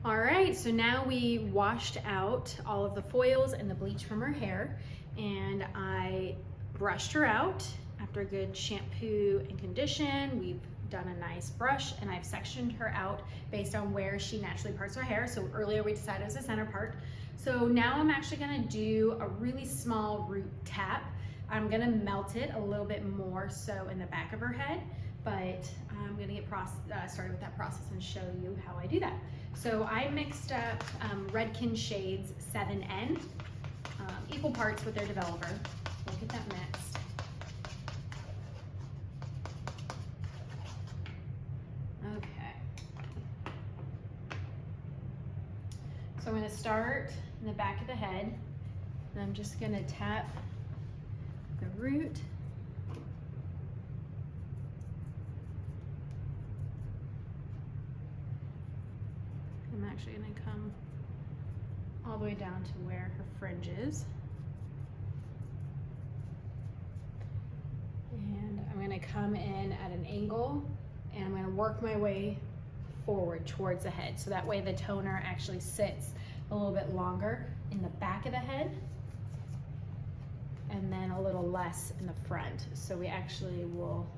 All right, so now we washed out all of the foils and the bleach from her hair, and I brushed her out after a good shampoo and condition. We've done a nice brush, and I've sectioned her out based on where she naturally parts her hair. So earlier we decided it was the center part. So now I'm actually gonna do a really small root tap. I'm gonna melt it a little bit more so in the back of her head, but I'm gonna get started with that process and show you how I do that. So I mixed up Redken Shades 7N, equal parts with their developer. We'll get that mixed. Okay. So I'm gonna start in the back of the head, and I'm just gonna tap the root. I'm actually going to come all the way down to where her fringe is. And I'm going to come in at an angle, and I'm going to work my way forward towards the head. So that way the toner actually sits a little bit longer in the back of the head, and then a little less in the front. So we actually will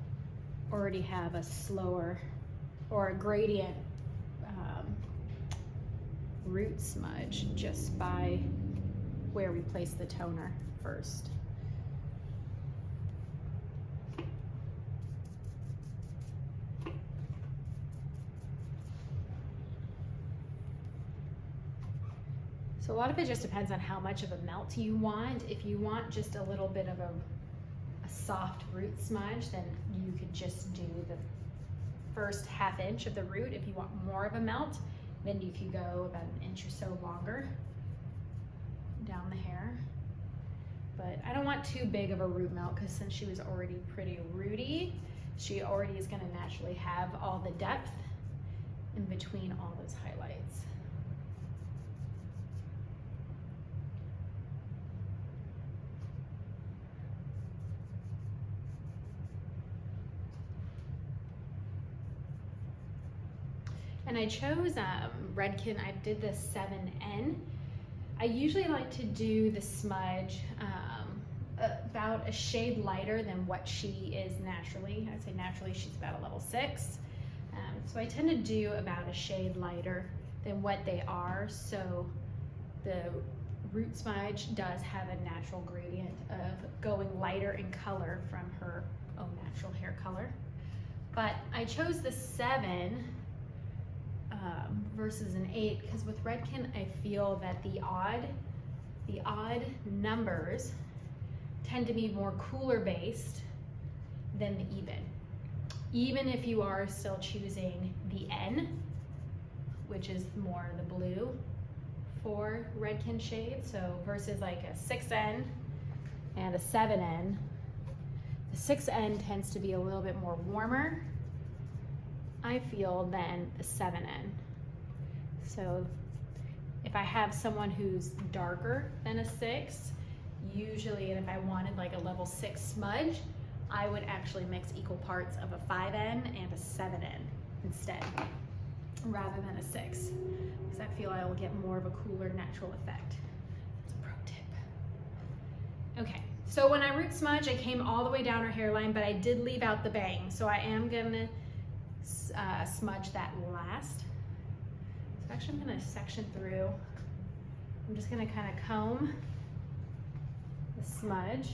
already have a slower or a gradient root smudge just by where we place the toner first. So a lot of it just depends on how much of a melt you want. If you want just a little bit of a soft root smudge, then you could just do the first ½ inch of the root. If you want more of a melt, then you could go about an inch or so longer down the hair. But I don't want too big of a root melt, because since she was already pretty rooty, she already is going to naturally have all the depth in between all those highlights. And I chose Redken. I did the 7N. I usually like to do the smudge about a shade lighter than what she is naturally. I'd say naturally she's about a level 6. So I tend to do about a shade lighter than what they are. So the root smudge does have a natural gradient of going lighter in color from her own natural hair color. But I chose the 7 versus an 8, because with Redken I feel that the odd numbers tend to be more cooler based than the even. Even if you are still choosing the N, which is more the blue for Redken shade, so versus like a 6N and a 7N, the 6N tends to be a little bit more warmer, I feel, than the 7N. So if I have someone who's darker than a 6, usually, and if I wanted like a level 6 smudge, I would actually mix equal parts of a 5N and a 7N instead, rather than a 6, because I feel I will get more of a cooler natural effect. That's a pro tip. Okay, so when I root smudge, I came all the way down her hairline, but I did leave out the bang, so I am gonna smudge that last. So actually I'm gonna section through. I'm just gonna kind of comb the smudge.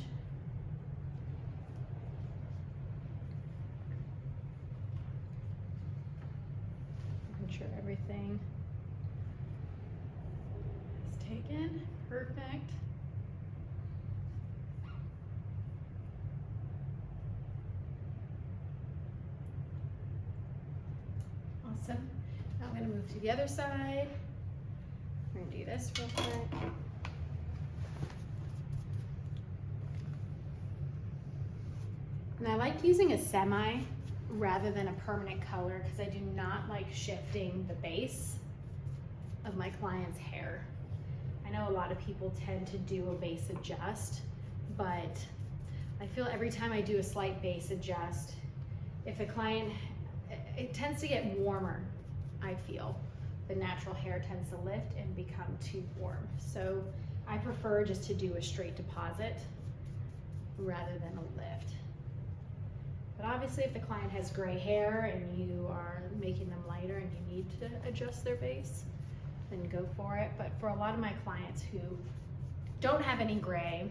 Making sure everything is taken. Perfect. Awesome. Now I'm going to move to the other side. We're going to do this real quick. And I like using a semi rather than a permanent color, because I do not like shifting the base of my client's hair. I know a lot of people tend to do a base adjust, but I feel every time I do a slight base adjust, if a client, it tends to get warmer, I feel. the natural hair tends to lift and become too warm. So I prefer just to do a straight deposit rather than a lift. But obviously if the client has gray hair and you are making them lighter and you need to adjust their base, then go for it. But for a lot of my clients who don't have any gray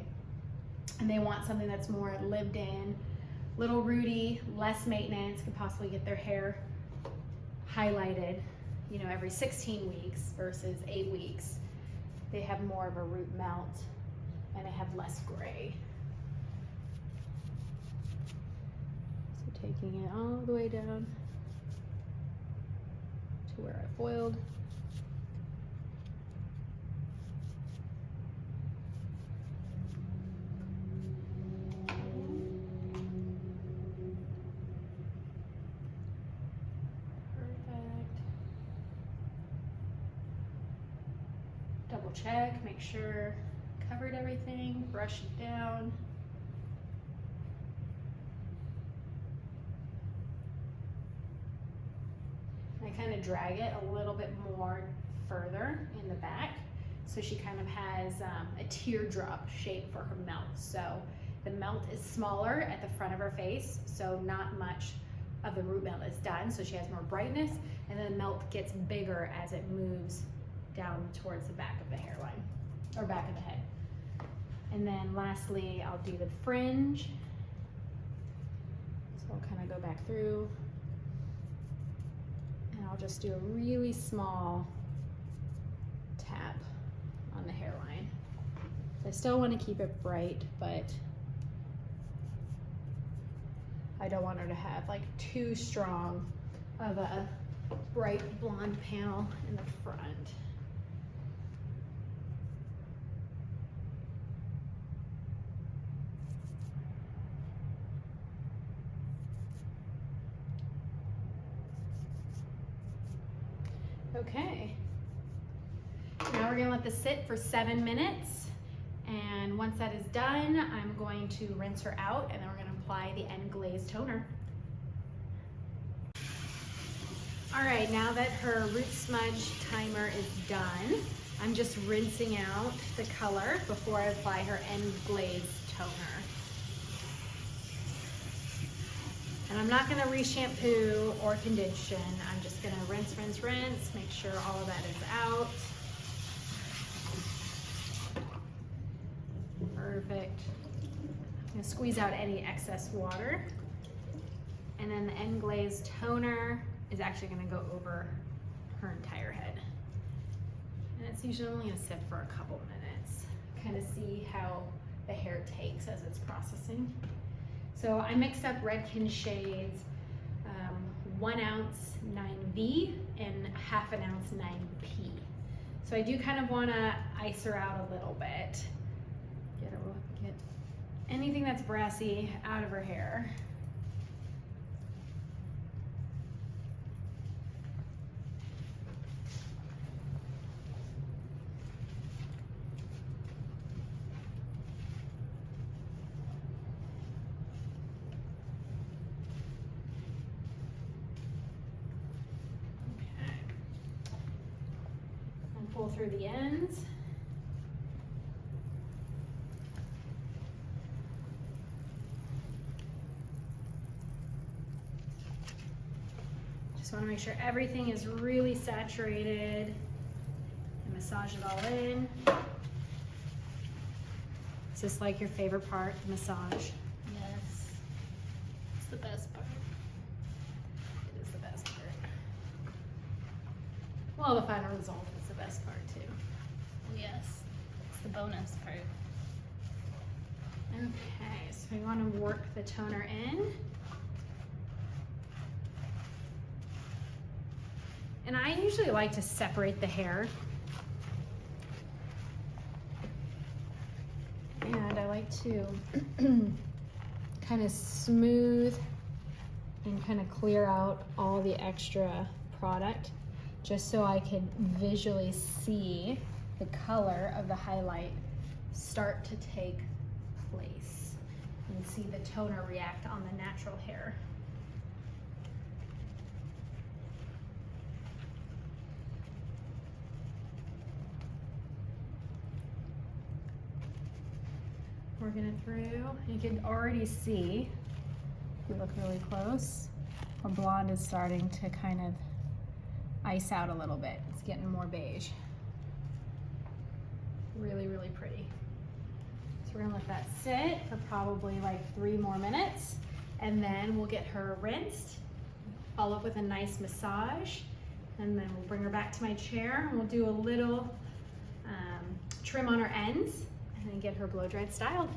and they want something that's more lived in, little rooty, less maintenance, could possibly get their hair highlighted, you know, every 16 weeks versus 8 weeks. They have more of a root melt and they have less gray. So taking it all the way down to where I foiled. Double check, make sure covered everything, brush it down. I kind of drag it a little bit more further in the back so she kind of has a teardrop shape for her melt. So the melt is smaller at the front of her face, so not much of the root melt is done, so she has more brightness, and then the melt gets bigger as it moves down towards the back of the hairline, or back of the head. And then lastly, I'll do the fringe. So I'll kind of go back through, and I'll just do a really small tap on the hairline. I still want to keep it bright, but I don't want her to have like too strong of a bright blonde panel in the front. Okay, now we're gonna let this sit for 7 minutes, and once that is done, I'm going to rinse her out, and then we're gonna apply the end glaze toner. All right, now that her root smudge timer is done, I'm just rinsing out the color before I apply her end glaze toner. And I'm not gonna re-shampoo or condition. I'm just gonna rinse, rinse, rinse, make sure all of that is out. Perfect. I'm gonna squeeze out any excess water. And then the end glaze toner is actually gonna go over her entire head. And it's usually only gonna sit for a couple minutes. Kind of see how the hair takes as it's processing. So I mixed up Redken shades, 1 ounce 9B and 1/2 ounce 9P. So I do kind of want to ice her out a little bit. Get anything that's brassy out of her hair. Pull through the ends. Just want to make sure everything is really saturated and massage it all in. Is this like your favorite part, the massage? Yes. It's the best part. It is the best part. Well, the final result is the best part too. Yes. It's the bonus part. Okay, so we want to work the toner in. And I usually like to separate the hair. And I like to kind of smooth and kind of clear out all the extra product, just so I can visually see the color of the highlight start to take place and see the toner react on the natural hair. working it through. You can already see, if you look really close, the blonde is starting to kind of ice out a little bit. It's getting more beige. Really, really pretty. So we're gonna let that sit for probably like 3 more minutes, and then we'll get her rinsed, follow up with a nice massage, and then we'll bring her back to my chair and we'll do a little trim on her ends and then get her blow dried styled.